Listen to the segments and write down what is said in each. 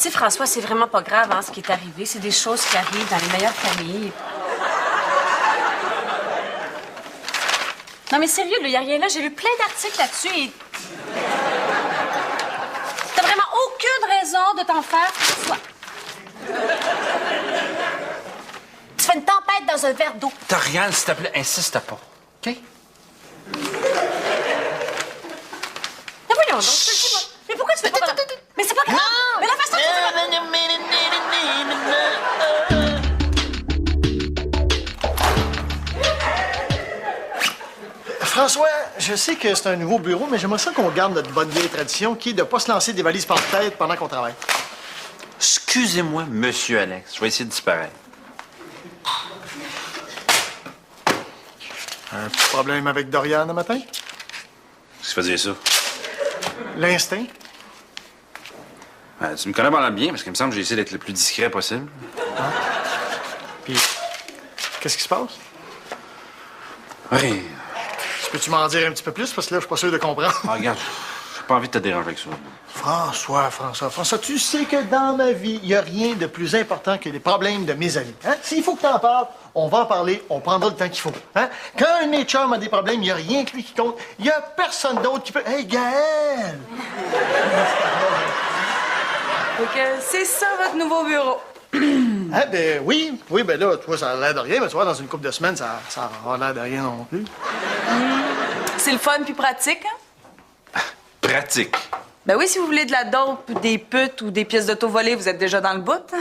Tu sais, François, c'est vraiment pas grave, hein, ce qui est arrivé. C'est des choses qui arrivent dans les meilleures familles. Non, mais sérieux, il y a rien là. J'ai lu plein d'articles là-dessus et... T'as vraiment aucune raison de t'en faire, François. Tu fais une tempête dans un verre d'eau. Toriane, s'il te plaît, insiste pas. OK? Mais voyons donc, je te dis, moi. Mais pourquoi tu fais pas... Mais c'est pas grave. Mais la façon François, je sais que c'est un nouveau bureau, mais j'aimerais ça qu'on garde notre bonne vieille tradition qui est de ne pas se lancer des valises par tête pendant qu'on travaille. Excusez-moi, monsieur Alex. Je vais essayer de disparaître. Un petit problème avec Dorian le matin? Qu'est-ce que ça veut dire ça? L'instinct? Tu me connais pas bien, parce qu'il me semble que j'ai essayé d'être le plus discret possible. Ah. Puis, qu'est-ce qui se passe? Oui. Peux-tu m'en dire un petit peu plus? Parce que là, je suis pas sûr de comprendre. Ah, regarde, j'ai pas envie de te déranger avec ça. François, tu sais que dans ma vie, il n'y a rien de plus important que les problèmes de mes amis. Hein? S'il faut que tu en parles, on va en parler, on prendra le temps qu'il faut. Hein? Quand un de mes chums a des problèmes, il n'y a rien que lui qui compte. Il n'y a personne d'autre qui peut... Hey, Gaël! Donc, c'est ça, votre nouveau bureau. Ah, ben oui, ben là, toi, ça a l'air de rien, mais tu vois, dans une couple de semaines, ça a l'air de rien non plus. C'est le fun puis pratique, hein? Pratique. Ben oui, si vous voulez de la dope, des putes ou des pièces d'auto volées, vous êtes déjà dans le bout.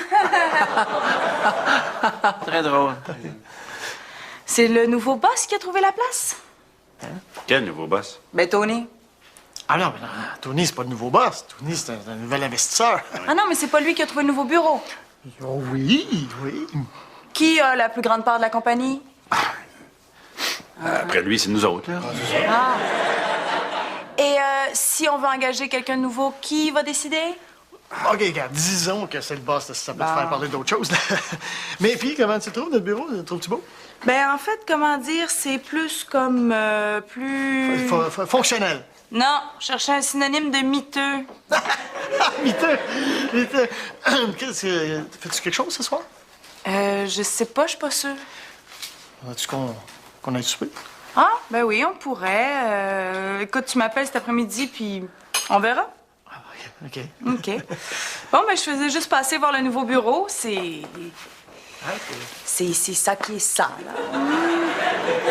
Très drôle. C'est le nouveau boss qui a trouvé la place. Hein? Quel nouveau boss? Ben, Tony. Ah non, mais non, Tony, c'est pas le nouveau boss. Tony, c'est un nouvel investisseur. Ah non, mais c'est pas lui qui a trouvé le nouveau bureau. Oh oui. Qui a la plus grande part de la compagnie? Après lui, c'est nous autres, là. Ah. Et si on veut engager quelqu'un de nouveau, qui va décider? OK, regarde, disons que c'est le boss, ça peut te faire parler d'autre chose. Mais puis, comment tu trouves notre bureau? Trouves-tu beau? Ben, en fait, comment dire, c'est plus comme... plus... Fonctionnel. Non, chercher un synonyme de miteux. Miteux. Fais-tu quelque chose ce soir? Je sais pas, je suis pas sûre. Veux-tu qu'on aille souper? Ah, ben oui, on pourrait. Écoute, tu m'appelles cet après-midi, puis on verra. Ah, OK. OK. Bon, ben je faisais juste passer voir le nouveau bureau. C'est ça qui est ça, là.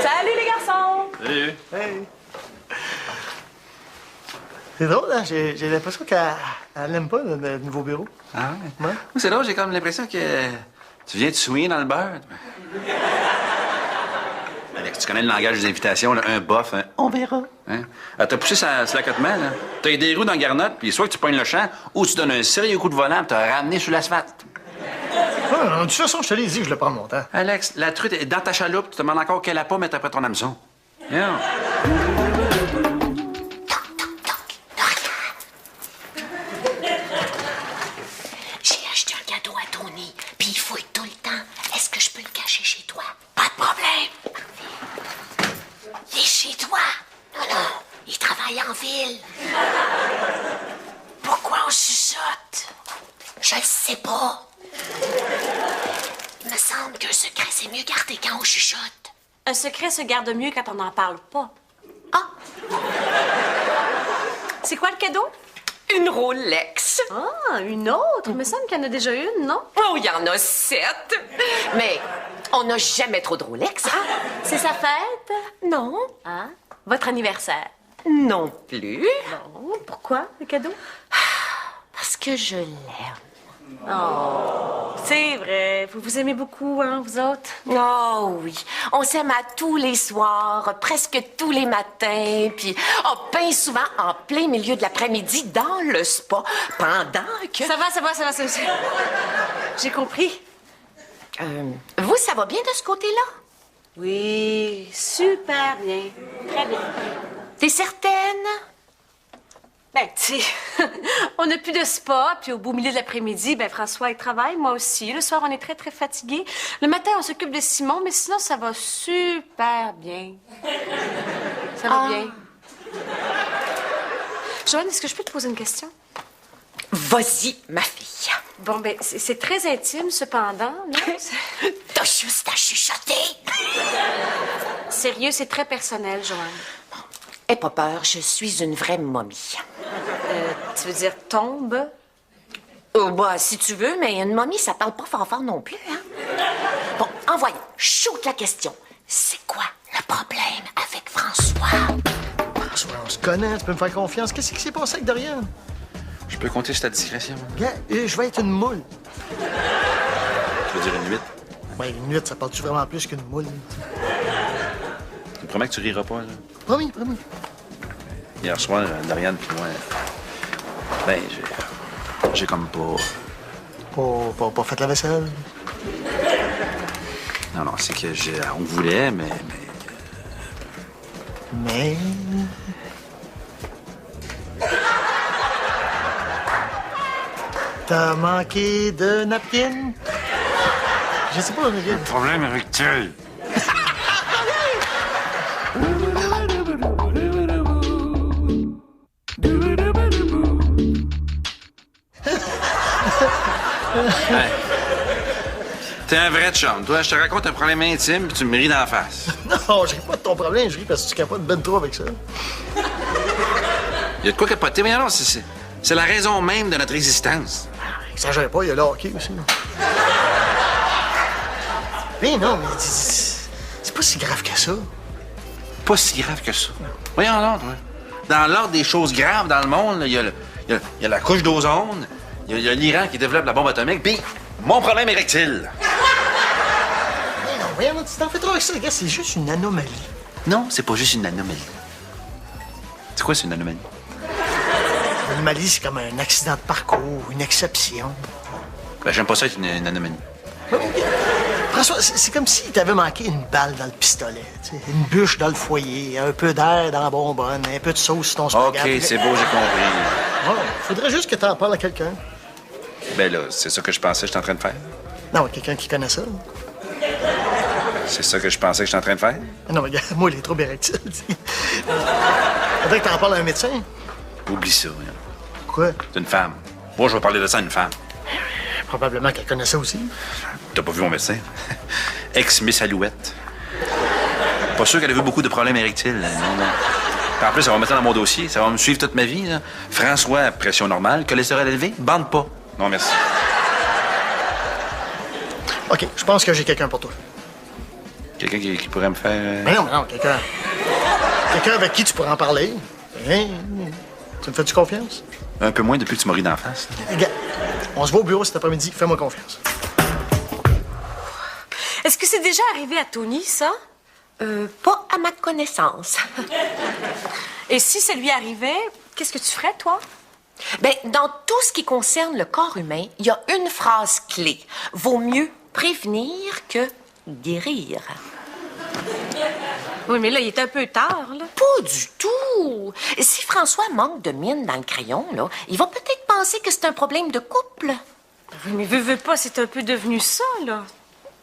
Salut, les garçons! Salut. Hey. C'est drôle, hein? J'ai l'impression qu'elle n'aime pas le nouveau bureau. Ah ouais? Ouais. C'est drôle, j'ai comme l'impression que tu viens de souiller dans le beurre. Alex, tu connais le langage des invitations, là, un bof, un on verra. Hein? T'as poussé sur l'accotement, là. T'as des roues dans la garnotte, puis soit que tu pognes le champ, ou tu donnes un sérieux coup de volant, puis t'as ramené sur l'asphalte. Ah, de toute façon, je te l'ai dit que je le prends mon temps. Alex, la truite est dans ta chaloupe, tu te demandes encore qu'elle a pas mettre après ton hameçon. Yeah. J'ai acheté un cadeau à Tony, puis il fouille tout le temps. Est-ce que je peux le cacher chez toi? Pas de problème. Il est chez toi? Non, il travaille en ville. Pourquoi on chuchote? Je le sais pas. Il me semble qu'un secret, c'est mieux gardé quand on chuchote. Un secret se garde mieux quand on n'en parle pas. Ah! C'est quoi le cadeau? Une Rolex. Ah, une autre? Il me semble qu'il y en a déjà une, non? Oh, il y en a 7. Mais on n'a jamais trop de Rolex, hein? C'est sa fête? Non. Ah, votre anniversaire? Non plus. Non. Pourquoi, le cadeau? Parce que je l'aime. Oh, c'est vrai. Vous vous aimez beaucoup, hein, vous autres? Oh oui, on s'aime à tous les soirs, presque tous les matins, puis bien souvent en plein milieu de l'après-midi dans le spa, pendant que... Ça va. J'ai compris. Vous, ça va bien de ce côté-là? Oui, super bien. Très bien. T'es certaine? Ben, tu sais, on n'a plus de spa, puis au beau milieu de l'après-midi, ben François, il travaille, moi aussi. Le soir, on est très, très fatigués. Le matin, on s'occupe de Simon, mais sinon, ça va super bien. Ça va bien. Joanne, est-ce que je peux te poser une question? Vas-y, ma fille. Bon, ben, c'est très intime, cependant, non? T'as juste à chuchoter. Sérieux, c'est très personnel, Joanne. Aie pas peur, je suis une vraie momie. Tu veux dire tombe? Oh, bah, si tu veux, mais une momie, ça parle pas fort non plus, hein? Bon, envoyons. Shoot la question. C'est quoi le problème avec François? François, on se connaît, tu peux me faire confiance. Qu'est-ce qui s'est passé avec Dorian? Je peux compter sur ta discrétion. Gars, je vais être une moule. Tu veux dire une nuit? Ouais, une nuit, ça parle-tu vraiment plus qu'une moule? Tu me promets que tu riras pas, là? Promis, promis. Hier soir, Dorian puis moi... Ben, j'ai comme pas... Pas fait la vaisselle. Non, c'est que on voulait, mais... Mais... T'as manqué de napkin? Je sais pas, mais... Problème avec toi. Hey. T'es un vrai chum, toi. Je te raconte un problème intime, puis tu me ris d'en face. Non, je ris pas de ton problème, je ris parce que tu capotes ben trop avec ça. Il y a de quoi capoter, mais non, c'est la raison même de notre existence. Exagère pas, il y a le hockey aussi. Mais non, mais c'est pas si grave que ça. Pas si grave que ça. Voyons donc, toi. Dans l'ordre des choses graves dans le monde, il y a la couche d'ozone, il y a l'Iran qui développe la bombe atomique, puis mon problème érectile. Mais non, voyons, tu t'en fais trop avec ça, gars, c'est juste une anomalie. Non, c'est pas juste une anomalie. C'est quoi, c'est une anomalie? Une anomalie, c'est comme un accident de parcours, une exception. Ben, j'aime pas ça être une anomalie. François, c'est comme si t'avais manqué une balle dans le pistolet, tu sais, une bûche dans le foyer, un peu d'air dans la bonbonne, un peu de sauce sur ton spaghetti. OK, c'est beau, j'ai compris. Ouais, faudrait juste que t'en parles à quelqu'un. Ben là, c'est ça que je pensais que j'étais en train de faire. Non, quelqu'un qui connaît ça. C'est ça que je pensais que j'étais en train de faire. Non, mais regarde, moi, les troubles érectiles, tu sais. Faudrait que t'en parles à un médecin. Oublie ça. Hein. Quoi? C'est une femme. Moi, je vais parler de ça à une femme. Probablement qu'elle connaît ça aussi. T'as pas vu mon médecin? Ex-Miss Alouette. Pas sûr qu'elle a vu beaucoup de problèmes érectiles. Non. En plus, ça va me mettre dans mon dossier. Ça va me suivre toute ma vie. Là. François, pression normale. Cholestérol élevé, bande pas. Non, merci. OK, je pense que j'ai quelqu'un pour toi. Quelqu'un qui pourrait me faire... Mais non, quelqu'un. Quelqu'un avec qui tu pourrais en parler. Hein? Tu me fais-tu confiance? Un peu moins depuis que tu m'as ri d'en face. Regarde, on se voit au bureau cet après-midi. Fais-moi confiance. Est-ce que c'est déjà arrivé à Tony, ça? Pas à ma connaissance. Et si ça lui arrivait, qu'est-ce que tu ferais, toi? Ben, dans tout ce qui concerne le corps humain, il y a une phrase clé. Vaut mieux prévenir que guérir. Oui, mais là, il est un peu tard, là. Pas du tout. Si François manque de mine dans le crayon, là, il va peut-être penser que c'est un problème de couple. Oui, mais veux pas, c'est un peu devenu ça, là.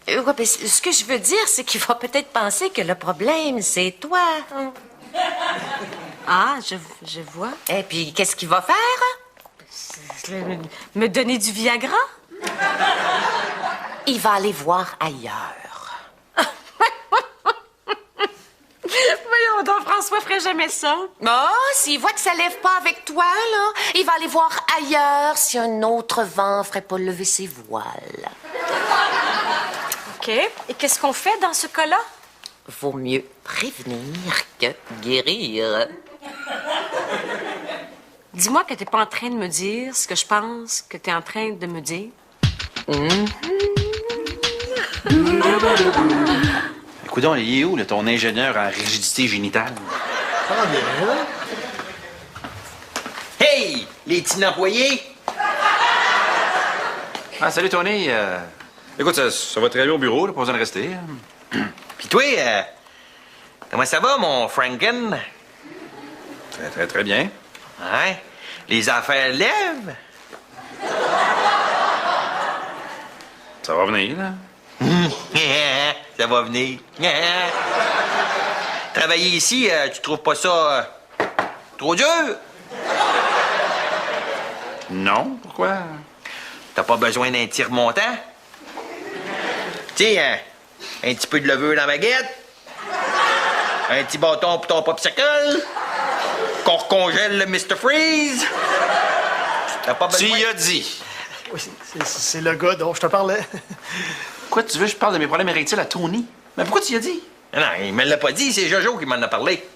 Ouais, ben, ce que je veux dire, c'est qu'il va peut-être penser que le problème, c'est toi. Hein? Ah, je vois. Et puis, qu'est-ce qu'il va faire? Me donner du Viagra? Il va aller voir ailleurs. Voyons donc, François ferait jamais ça. Oh, s'il voit que ça lève pas avec toi, là, il va aller voir ailleurs si un autre vent ferait pas lever ses voiles. OK. Et qu'est-ce qu'on fait dans ce cas-là? Vaut mieux prévenir que guérir. Dis-moi que t'es pas en train de me dire ce que je pense que t'es en train de me dire. Écoute, il est où, là, ton ingénieur en rigidité génitale? Ah, bien, là. Hey, les petits employés! Ah, salut, Tony. Écoute, ça va très bien au bureau, là, pas besoin de rester. Puis toi, comment ça va, mon Franken? Très, très, très bien. Hein? Les affaires lèvent? Ça va venir, là. Ça va venir. Travailler ici, tu trouves pas ça trop dur? Non, pourquoi? T'as pas besoin d'un tir montant? Tu sais, un petit peu de levure dans la baguette, un petit bâton pour ton popsicle, qu'on recongèle le Mr. Freeze. T'as pas besoin... Tu y as dit. Oui, c'est le gars dont je te parlais. Pourquoi tu veux que je parle de mes problèmes érectiles à Tony? Mais pourquoi tu y as dit? Non, il me l'a pas dit, c'est Jojo qui m'en a parlé.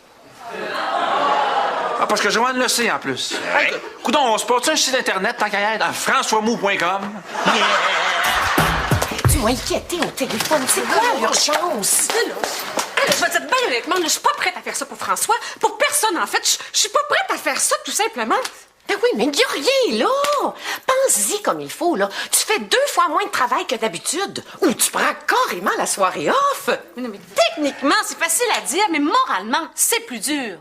Ah, parce que Joanne le sait, en plus. Ouais. Hey, coudonc, on se porte un site Internet, tant qu'à y être, à françoismou.com. Tu m'as inquiété au téléphone. C'est quoi l'urgence? Je vais te dire bien honnêtement, je suis pas prête à faire ça pour François. Pour personne, en fait. Je suis pas prête à faire ça, tout simplement. Ben oui, mais il n'y a rien, là. Pense-y comme il faut, là. Tu fais 2 fois moins de travail que d'habitude. Ou tu prends carrément la soirée off. Mais non, mais techniquement, c'est facile à dire, mais moralement, c'est plus dur.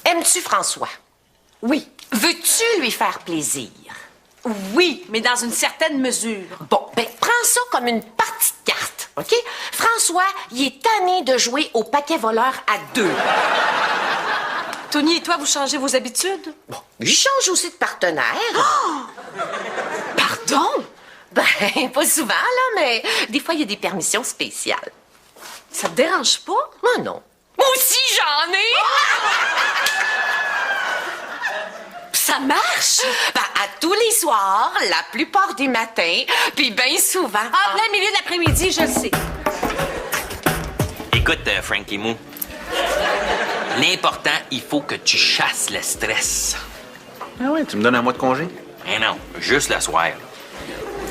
Aimes-tu François? Oui. Veux-tu lui faire plaisir? Oui, mais dans une certaine mesure. Bon, ben prends ça comme une partie de cartes, OK? François, il est tanné de jouer au paquet voleur à 2. Tony et toi, vous changez vos habitudes? Bon, j'y change aussi de partenaire. Pardon? Ben, pas souvent, là, mais des fois, il y a des permissions spéciales. Ça te dérange pas? Moi, non. Moi aussi, j'en ai! Ça marche? Ben, à tous les soirs, la plupart des matins, puis bien souvent... En plein milieu de l'après-midi, je le sais. Écoute, Frankie Moo, l'important, il faut que tu chasses le stress. Ah oui, tu me donnes un mois de congé? Eh non, juste le soir. Là.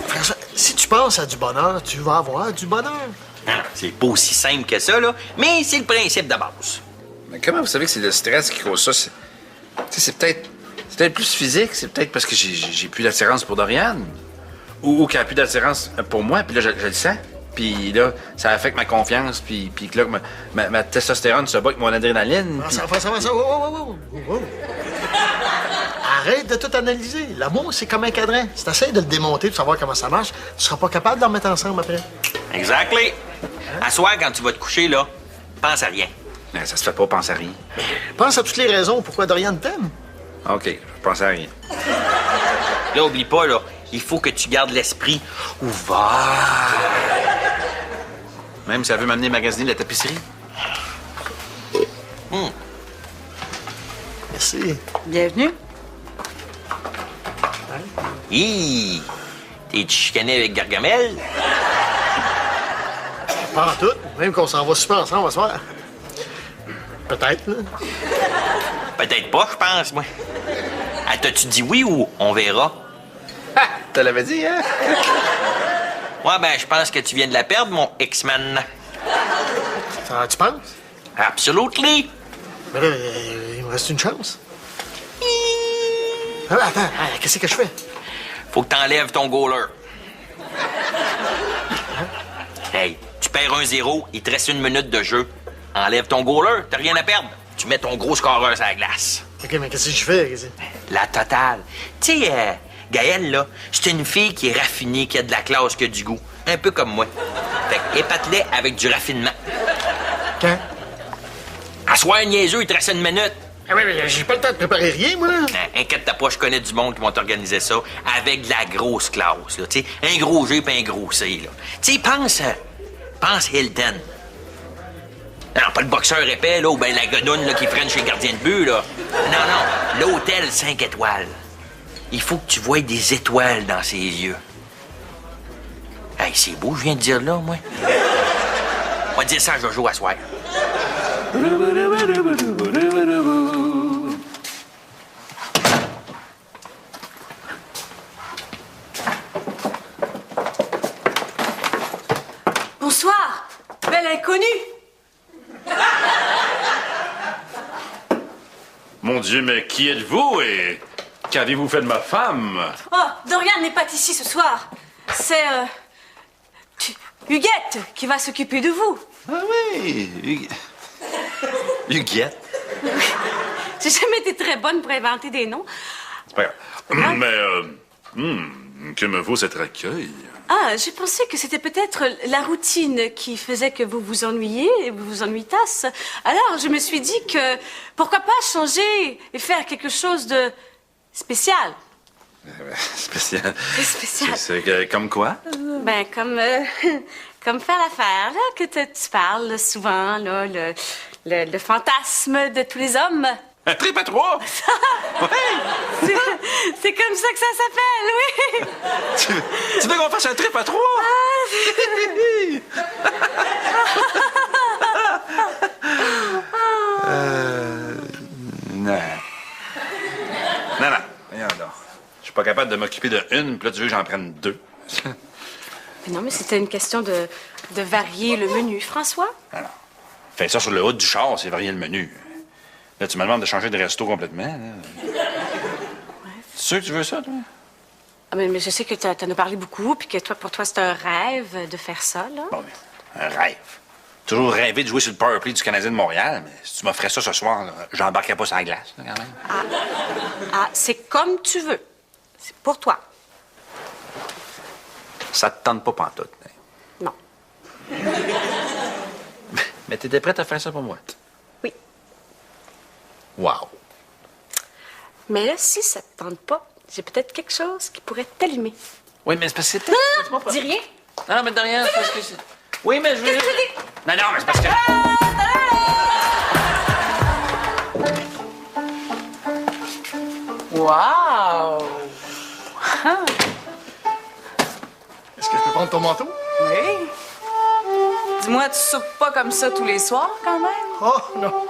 François, si tu penses à du bonheur, tu vas avoir du bonheur. Non, non, c'est pas aussi simple que ça, là, mais c'est le principe de base. Mais comment vous savez que c'est le stress qui cause ça? C'est peut-être plus physique, c'est peut-être parce que j'ai plus d'attirance pour Dorian. Ou qu'elle a plus d'attirance pour moi, puis là, je le sens. Puis là, ça affecte ma confiance, puis que là, ma testostérone se bat avec mon adrénaline. puis- François, wow. Arrête de tout analyser. L'amour, c'est comme un cadran. Si t'essayes de le démonter pour savoir comment ça marche, tu seras pas capable de le remettre ensemble après. Exactly. À soir, quand tu vas te coucher, là, pense à rien. Non, ça se fait pas, pense à rien. Pense à toutes les raisons pourquoi Dorian t'aime. OK, je pense à rien. Là, oublie pas, là, il faut que tu gardes l'esprit ouvert. Même si elle veut m'amener magasiner de la tapisserie. Merci. Bienvenue. Hi! T'es chicané avec Gargamel? Pas en tout. Même qu'on s'en va super ensemble ce soir. Peut-être, là. Peut-être pas, je pense, moi. Ah, t'as-tu dit oui ou on verra? Ah! Tu l'avais dit, hein? Ouais, ben, je pense que tu viens de la perdre, mon X-Men. Tu penses? Absolutely! Mais là, il me reste une chance. Attends, qu'est-ce que je fais? Faut que t'enlèves ton goaler. Hey, tu perds 1-0, il te reste 1 minute de jeu. Enlève ton goaler, t'as rien à perdre. Tu mets ton gros scoreur sur la glace. OK, mais qu'est-ce que je fais? La totale. Tu sais, Gaëlle, là, c'est une fille qui est raffinée, qui a de la classe, qui a du goût. Un peu comme moi. Fait que épate-les avec du raffinement. Quand? À soir, niaiseux, il te reste 1 minute. Ah oui, mais j'ai pas le temps de préparer rien, moi, là. Inquiète-toi pas, je connais du monde qui vont t'organiser ça avec de la grosse classe, là. Tu sais, un gros G puis un gros C, là. Tu sais, pense Hilton. Non, pas le boxeur épais, là, ou ben la godoune, là, qui freine chez le gardien de but, là. Non, l'hôtel 5 étoiles. Il faut que tu voies des étoiles dans ses yeux. Hey, c'est beau, je viens de dire là, moi. On va dire ça à Jojo à soir. Bonsoir, belle inconnue. Mon Dieu, mais qui êtes-vous et qu'avez-vous fait de ma femme? Oh, Dorian n'est pas ici ce soir. C'est, Huguette qui va s'occuper de vous. Ah oui! Huguette. J'ai jamais été très bonne pour inventer des noms. C'est pas grave. Mais, que me vaut cet accueil? Ah, j'ai pensé que c'était peut-être la routine qui faisait que vous vous ennuyiez et vous vous ennuiez-tasse. Alors, je me suis dit que pourquoi pas changer et faire quelque chose de spécial. Spécial. C'est spécial. Comme quoi? Ben, comme faire l'affaire, là, que tu parles là, souvent, là, le fantasme de tous les hommes. Un trip à trois? C'est comme ça que ça s'appelle, oui. Tu veux qu'on fasse un trip à trois? Non. Non. Voyons donc. Je suis pas capable de m'occuper de une, puis là, tu veux que j'en prenne deux. Mais non, mais c'était une question de varier le menu. François? Alors, fais ça sur le haut du char, c'est varier le menu. Là, tu me demandes de changer de resto complètement. Là. Tu es sûr que tu veux ça, toi? Ah, mais je sais que t'en as parlé beaucoup, puis que pour toi, c'est un rêve de faire ça, là. Bon, mais un rêve. Toujours rêvé de jouer sur le powerplay du Canadien de Montréal, mais si tu m'offrais ça ce soir, là, j'embarquerais pas sur la glace, là, quand même. Ah, c'est comme tu veux. C'est pour toi. Ça te tente pas pantoute. Hein? Non. Mais t'étais prête à faire ça pour moi? Oui. Wow. Mais là, si ça te tente pas, j'ai peut-être quelque chose qui pourrait t'allumer. Oui, mais c'est parce que c'était... Dis rien. Non, mais de rien, c'est parce que c'est... Oui, mais je veux... Non, mais c'est parce que... Wow! Est-ce que je peux prendre ton manteau? Oui. Dis-moi, tu soupes pas comme ça tous les soirs, quand même? Oh, non.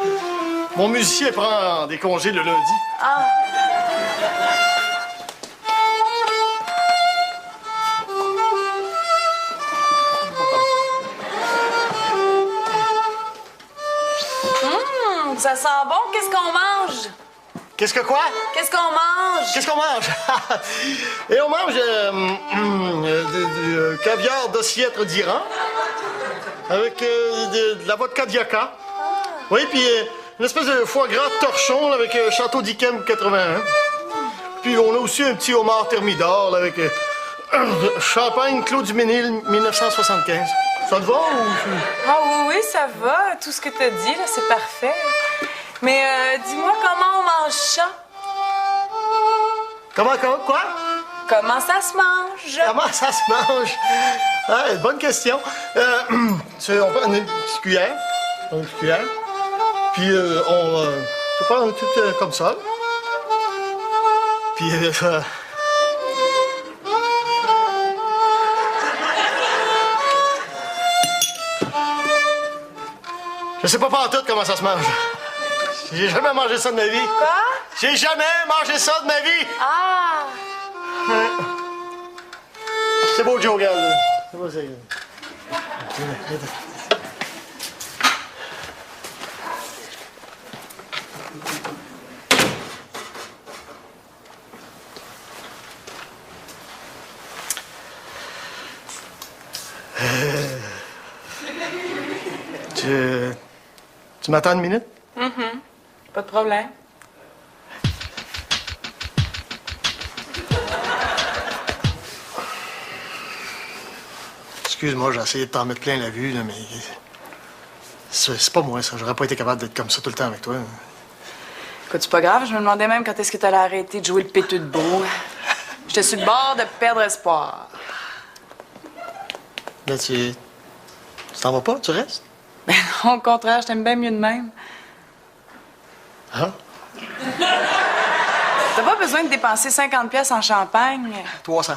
Mon musicien prend des congés le lundi. Ah! Ça sent bon. Qu'est-ce qu'on mange? Qu'est-ce que quoi? Qu'est-ce qu'on mange? Qu'est-ce qu'on mange? Et on mange du caviar d'ossiètre d'Iran avec de la vodka d'Yaka. Oui, puis une espèce de foie gras torchon là, avec Château d'Yquem 81. Puis on a aussi un petit homard thermidor là, avec champagne Clos du Ménil 1975. Ça te va ou... Ah oui, ça va. Tout ce que t'as dit, là, c'est parfait. Mais dis-moi, comment on mange ça? Comment, quoi? Comment ça se mange? Comment ça se mange? Ah, bonne question. On prend une petite cuillère. Une petite cuillère. Puis on prend un truc comme ça. Puis je sais pas pantoute comment ça se mange. J'ai jamais mangé ça de ma vie. Quoi? J'ai jamais mangé ça de ma vie. Ah! C'est beau, Joe, regarde. C'est beau, c'est... Tu m'attends une minute? Pas de problème. Excuse-moi, j'ai essayé de t'en mettre plein la vue, là, mais... C'est pas moi, ça. J'aurais pas été capable d'être comme ça tout le temps avec toi. Écoute, c'est pas grave. Je me demandais même quand est-ce que t'allais arrêter de jouer le péteux de beau. J'étais sur le bord de perdre espoir. Là, tu t'en vas pas? Tu restes? Ben non, au contraire, je t'aime bien mieux de même. Ah? T'as pas besoin de dépenser 50 pièces en champagne. 300.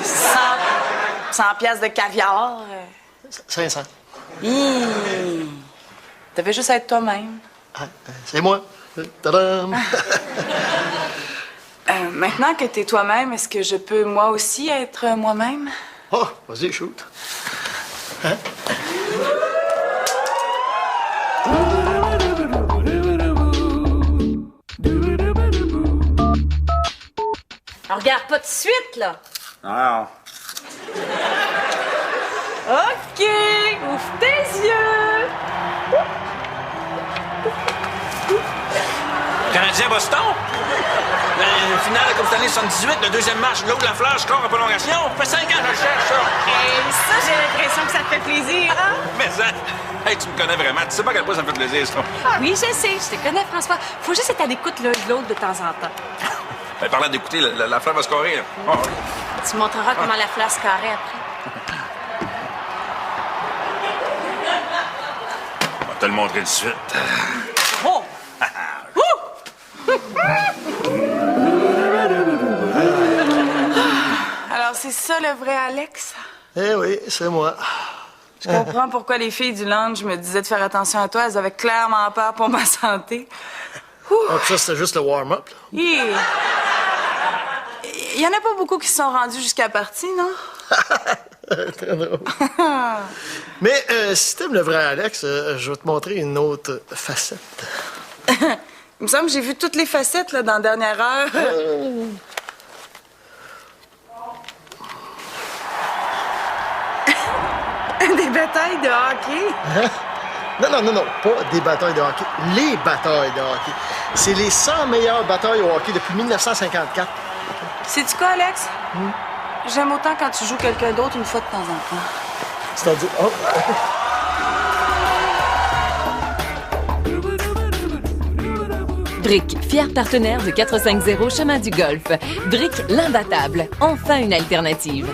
100 pièces de caviar. 500. T'avais juste à être toi-même. Ah, c'est moi. Tadam! Maintenant que t'es toi-même, est-ce que je peux moi aussi être moi-même? Oh, vas-y, shoot. Hein? Alors, regarde pas tout de suite, là. Alors... OK! Ouvre tes yeux! Canadien Boston? Le finale de la Coupe Stanley 78, le deuxième match, l'autre la fleur, score en prolongation. Ça fait 5 ans que je le cherche, ça. Et ça, j'ai l'impression que ça te fait plaisir, hein? Mais ça... Hey, tu me connais vraiment. Tu sais pas à quel point ça me fait plaisir, ça. Oui, je sais, je te connais, François. Faut juste être à l'écoute l'un de l'autre de temps en temps. Ben, parlant d'écouter, la fleur va se carrer. Là. Oh. Tu montreras comment la fleur se carrée après. On va te le montrer de suite. Oh! Alors, c'est ça le vrai Alex? Eh oui, c'est moi. Je comprends pourquoi les filles du lunch me disaient de faire attention à toi. Elles avaient clairement peur pour ma santé. Ah, puis ça, c'était juste le warm-up. là. Il y en a pas beaucoup qui se sont rendus jusqu'à la partie, non? Très drôle. Mais si t'aimes le vrai Alex, je vais te montrer une autre facette. Il me semble que j'ai vu toutes les facettes là, dans la dernière heure. Des batailles de hockey? Non, pas des batailles de hockey. Les batailles de hockey. C'est les 100 meilleures batailles au hockey depuis 1954. Sais-tu quoi, Alex? J'aime autant quand tu joues quelqu'un d'autre une fois de temps en temps. C'est-à-dire... Oh. Brick, fier partenaire de 450 Chemin du Golf. Brick, l'imbattable. Enfin une alternative.